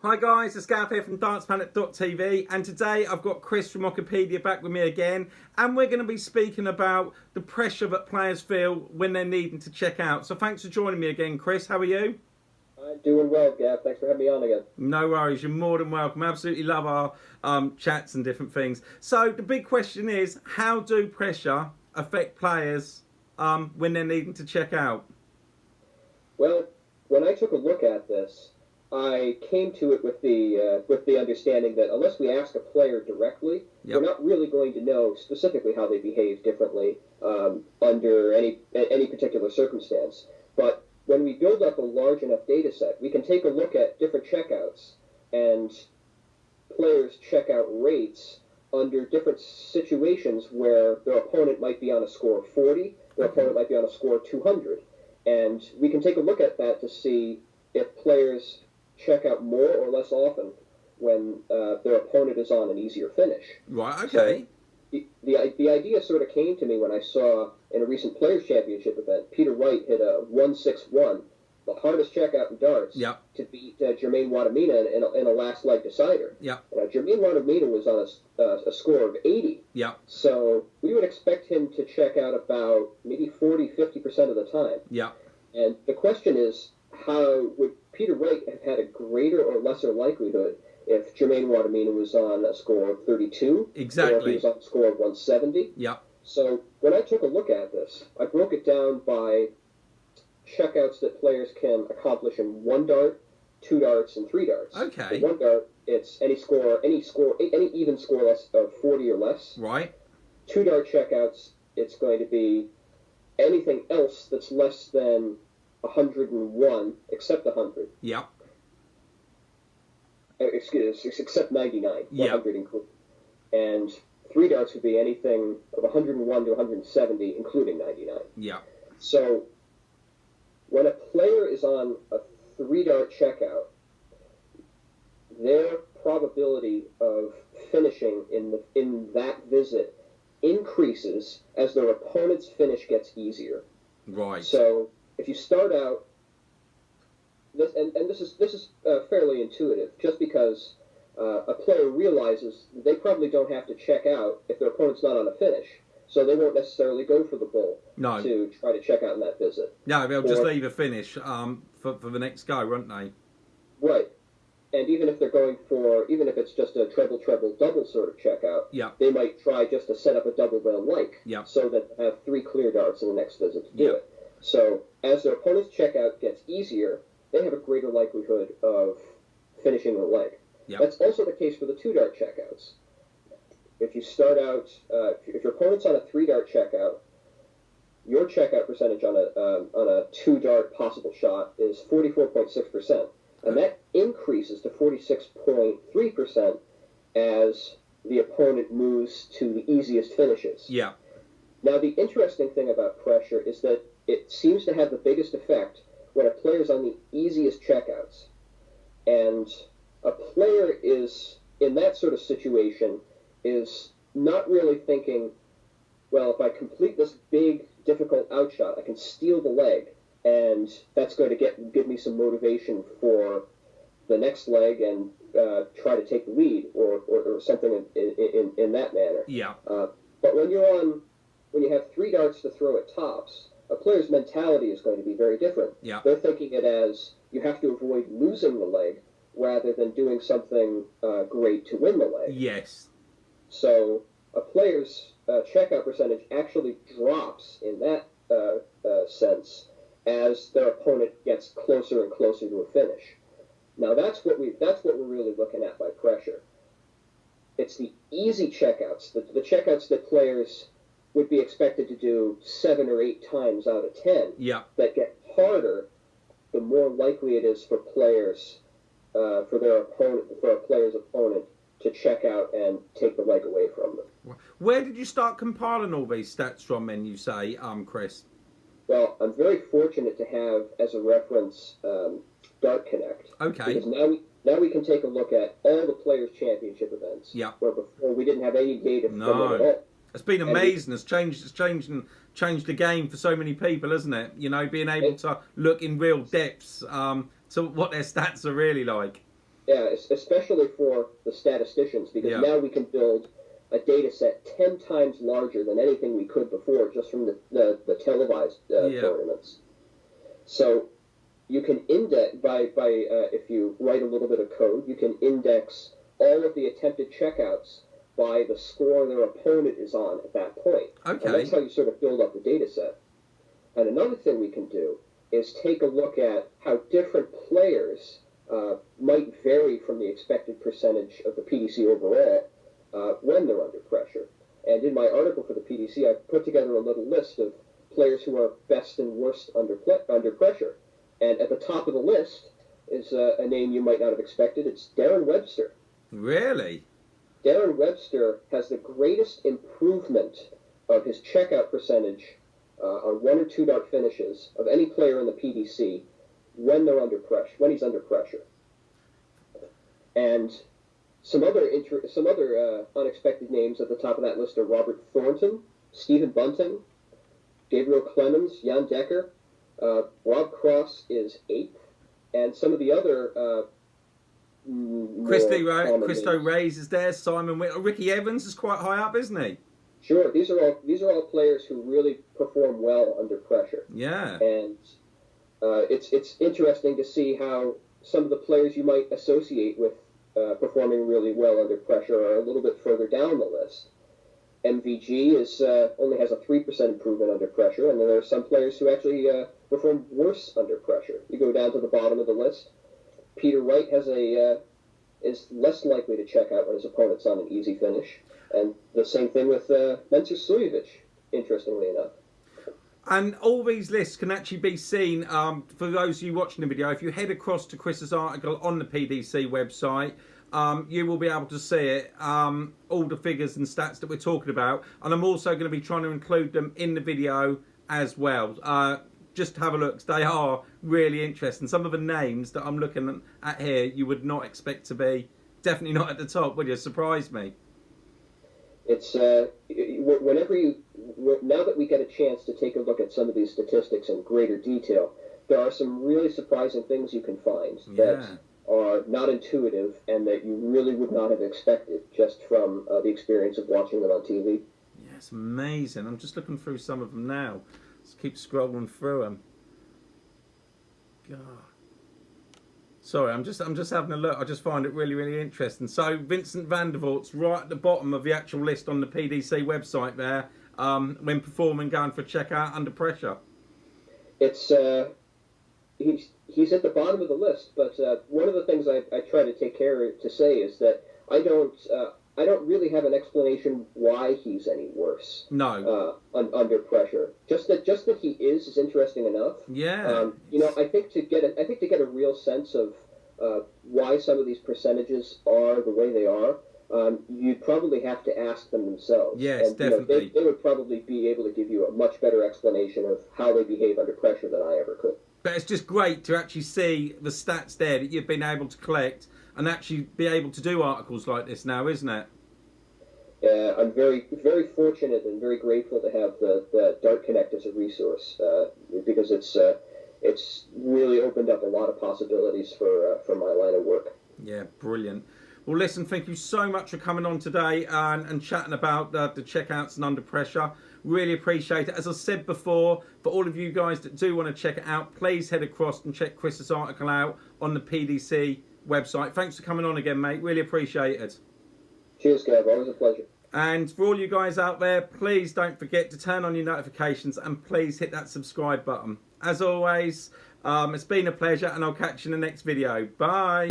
Hi guys, it's Gav here from DartsPlanet.tv, and today I've got Chris from Ochepedia back with me again, and we're going to be speaking about the pressure that players feel when they're needing to check out. So thanks for joining me again, Chris. How are you? I'm doing well, Gav. Thanks for having me on again. No worries, you're more than welcome. I absolutely love our chats and different things. So the big question is, how do pressure affect players when they're needing to check out? Well, when I took a look at this, I came to it with the understanding that unless we ask a player directly, we're not really going to know specifically how they behave differently under any particular circumstance. But when we build up a large enough data set, we can take a look at different checkouts and players' checkout rates under different situations where their opponent might be on a score of 40, their opponent might be on a score of 200. And we can take a look at that to see if players check out more or less often when their opponent is on an easier finish. Right, okay. So the idea sort of came to me when I saw in a recent Players' Championship event, Peter Wright hit a 161, the hardest checkout in darts, to beat Jermaine Wadamina in a last leg decider. Jermaine Wadamina was on a score of 80. So we would expect him to check out about maybe 40-50% of the time. And the question is, how would Peter Wright have had a greater or lesser likelihood if Jermaine Wadamina was on a score of 32? Exactly. Or if he was on a score of 170? So when I took a look at this, I broke it down by checkouts that players can accomplish in 1 dart, 2 darts, and 3 darts. Okay. For 1 dart, it's any even score less of 40 or less. Right. 2 dart checkouts, it's going to be anything else that's less than 101, except 100. Except 99, 100 included. And 3 darts would be anything of 101 to 170, including 99. So when a player is on a 3 dart checkout, their probability of finishing in that visit increases as their opponent's finish gets easier. Right. So if you start out, this is fairly intuitive, just because a player realizes they probably don't have to check out if their opponent's not on a finish, so they won't necessarily go for the bull to try to check out in that visit. No, they'll just leave a finish for the next go, won't they? Right. And even if if it's just a treble-double sort of checkout, they might try just to set up a double they'll like, so that they have 3 clear darts in the next visit to do it. So as their opponent's checkout gets easier, they have a greater likelihood of finishing the leg. That's also the case for the 2 dart checkouts. If you start out, if your opponent's on a 3 dart checkout, your checkout percentage on a 2 dart possible shot is 44.6%, and that increases to 46.3% as the opponent moves to the easiest finishes. Now, the interesting thing about pressure is that it seems to have the biggest effect when a player's on the easiest checkouts. And a player is, in that sort of situation, is not really thinking, well, if I complete this big, difficult outshot, I can steal the leg, and that's going to give me some motivation for the next leg and try to take the lead, or something in that manner. But when you have 3 darts to throw at tops, a player's mentality is going to be very different. They're thinking it as, you have to avoid losing the leg rather than doing something great to win the leg. So a player's checkout percentage actually drops in that sense as their opponent gets closer and closer to a finish. Now that's what we're really looking at by pressure. It's the easy checkouts, the checkouts that players would be expected to do 7 or 8 times out of 10, that get harder the more likely it is for players, for a player's opponent to check out and take the leg away from them. Where did you start compiling all these stats from, then, you say, Chris? Well, I'm very fortunate to have as a reference Dart Connect. Because now we can take a look at all the Players' Championship events. Where before we didn't have any data from them at all. It's been amazing. It's changed the game for so many people, isn't it? You know, being able to look in real depths to what their stats are really like. Yeah, especially for the statisticians, because now we can build a data set 10 times larger than anything we could before, just from the televised tournaments. So you can index, if you write a little bit of code, you can index all of the attempted checkouts by the score their opponent is on at that point. Okay. And that's how you sort of build up the data set. And another thing we can do is take a look at how different players might vary from the expected percentage of the PDC overall when they're under pressure. And in my article for the PDC, I put together a little list of players who are best and worst under pressure. And at the top of the list is a name you might not have expected. It's Darren Webster. Really? Darren Webster has the greatest improvement of his checkout percentage on 1 or 2 dart finishes of any player in the PDC when they're under pressure, when he's under pressure. And some other unexpected names at the top of that list are Robert Thornton, Stephen Bunting, Gabriel Clemens, Jan Decker. Rob Cross is 8th, and some of the other Christo Reyes is there. Simon Whittle, Ricky Evans is quite high up, isn't he? Sure, these are all players who really perform well under pressure. Yeah, and it's interesting to see how some of the players you might associate with performing really well under pressure are a little bit further down the list. MVG only has a 3% improvement under pressure, and there are some players who actually perform worse under pressure. You go down to the bottom of the list. Peter Wright is less likely to check out when his opponent's on an easy finish, and the same thing with Mencer Sujovic, interestingly enough. And all these lists can actually be seen, for those of you watching the video, if you head across to Chris's article on the PDC website, you will be able to see it, all the figures and stats that we're talking about. And I'm also going to be trying to include them in the video as well. Just have a look. They are really interesting. Some of the names that I'm looking at here, you would not expect to be, definitely not at the top, would you? Surprise me. It's now that we get a chance to take a look at some of these statistics in greater detail, there are some really surprising things you can find that are not intuitive and that you really would not have expected just from the experience of watching them on TV. Yeah, it's amazing. I'm just looking through some of them now. Just keep scrolling through them. God. Sorry, I'm just having a look. I just find it really, really interesting. So Vincent van der Voort's right at the bottom of the actual list on the PDC website there, when performing, going for a checkout under pressure. It's he's at the bottom of the list, but one of the things I try to take care to say is that I don't really have an explanation why he's any worse. No. Under pressure. Just that he is interesting enough. Yeah. I think to get a real sense of why some of these percentages are the way they are, you'd probably have to ask them themselves. Yes, and, definitely. They would probably be able to give you a much better explanation of how they behave under pressure than I ever could. But it's just great to actually see the stats there that you've been able to collect and actually be able to do articles like this now, isn't it? I'm very, very fortunate and very grateful to have the Dart Connect as a resource because it's really opened up a lot of possibilities for my line of work. Yeah, brilliant. Well, listen, thank you so much for coming on today and chatting about the checkouts and under pressure. Really appreciate it. As I said before, for all of you guys that do want to check it out, please head across and check Chris's article out on the PDC website. Thanks for coming on again, mate. Really appreciate it. Cheers, Gav. Always a pleasure. And for all you guys out there, please don't forget to turn on your notifications and please hit that subscribe button. As always, it's been a pleasure and I'll catch you in the next video. Bye.